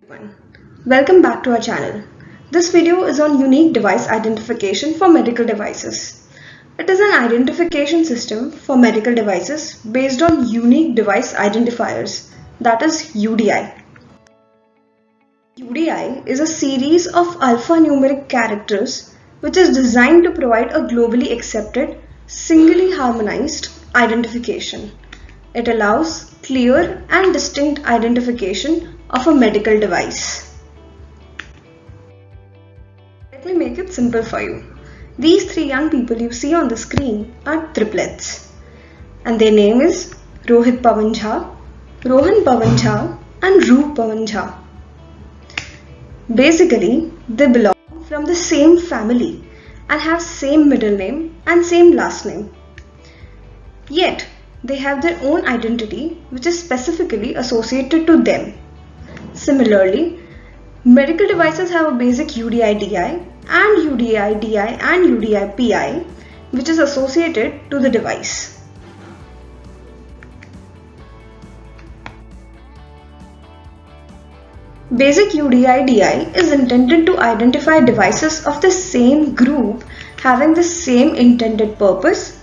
everyone. Welcome back to our channel. This video is on unique device identification for medical devices. It is an identification system for medical devices based on unique device identifiers, that is UDI. UDI is a series of alphanumeric characters which is designed to provide a globally accepted, singly harmonized identification. It allows clear and distinct identification of a medical device. Let me make it simple for you. These three young people you see on the screen are triplets, and their name is Rohit Pawan Jha, Rohan Pawan Jha and Roop Pawan Jha. Basically, they belong from the same family and have same middle name and same last name. Yet, they have their own identity which is specifically associated to them. Similarly, medical devices have a basic UDI-DI and UDI-DI and UDI-PI which is associated to the device. Basic UDI-DI is intended to identify devices of the same group having the same intended purpose,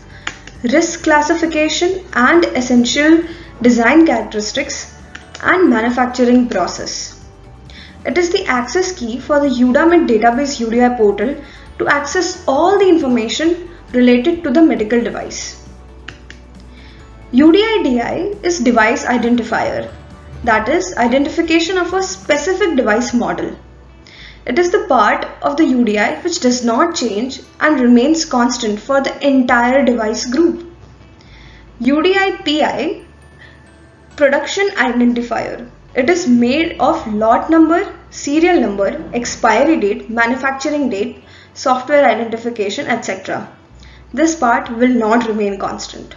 risk classification and essential design characteristics and manufacturing process. It is the access key for the UDAMID database UDI portal to access all the information related to the medical device. UDI-DI is device identifier, that is identification of a specific device model. It is the part of the UDI which does not change and remains constant for the entire device group. UDI-PI, production identifier. It is made of lot number, serial number, expiry date, manufacturing date, software identification, etc. This part will not remain constant.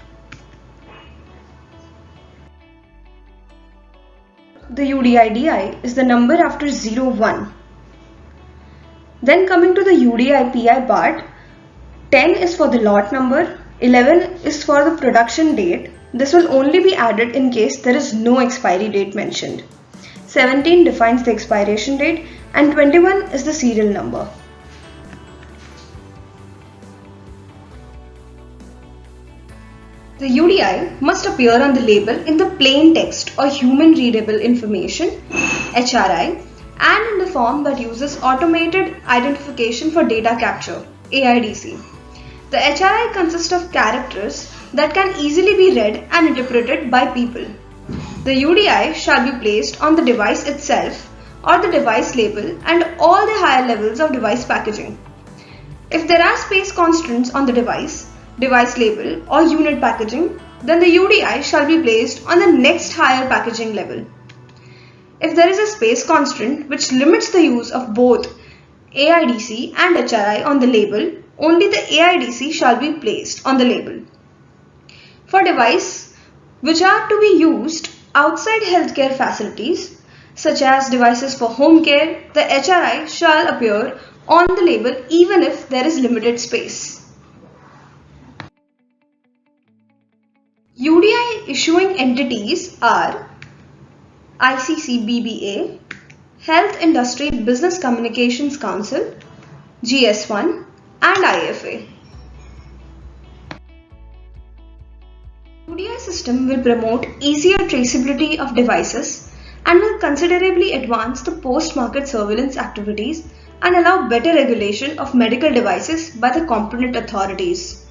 The UDI-DI is the number after 01. Then coming to the UDI-PI part, 10 is for the lot number, 11 is for the production date. This will only be added in case there is no expiry date mentioned. 17 defines the expiration date and 21 is the serial number. The UDI must appear on the label in the plain text or human readable information HRI and in the form that uses automated identification for data capture AIDC. The HRI consists of characters that can easily be read and interpreted by people. The UDI shall be placed on the device itself or the device label and all the higher levels of device packaging. If there are space constraints on the device label or unit packaging, then the UDI shall be placed on the next higher packaging level. If there is a space constraint which limits the use of both AIDC and HRI on the label, only the AIDC shall be placed on the label. For devices which are to be used outside healthcare facilities, such as devices for home care, the HRI shall appear on the label even if there is limited space. UDI issuing entities are ICCBBA, Health Industry Business Communications Council, GS1 and IFA. UDI system will promote easier traceability of devices and will considerably advance the post-market surveillance activities and allow better regulation of medical devices by the competent authorities.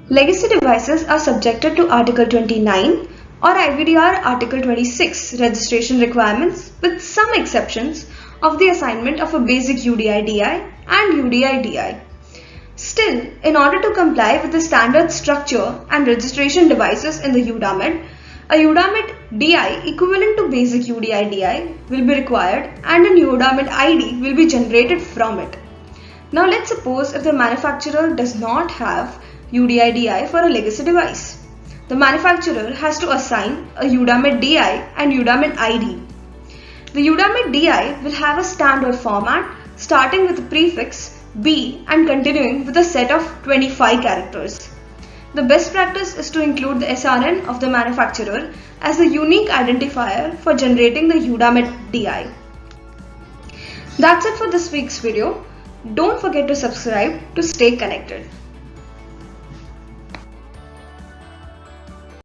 Legacy devices are subjected to Article 29 or IVDR Article 26 registration requirements with some exceptions of the assignment of a basic UDI-DI and UDI-DI. Still, in order to comply with the standard structure and registration devices in the UDAMID, a UDAMID-DI equivalent to basic UDI-DI will be required and an UDAMID ID will be generated from it. Now let's suppose if the manufacturer does not have UDI-DI for a legacy device. The manufacturer has to assign a UDAMID-DI and UDAMID ID. The UDAMID-DI will have a standard format starting with the prefix B and continuing with a set of 25 characters. the best practice is to include the SRN of the manufacturer as the unique identifier for generating the Udamid DI. That's it for this week's video. Don't forget to subscribe to stay connected.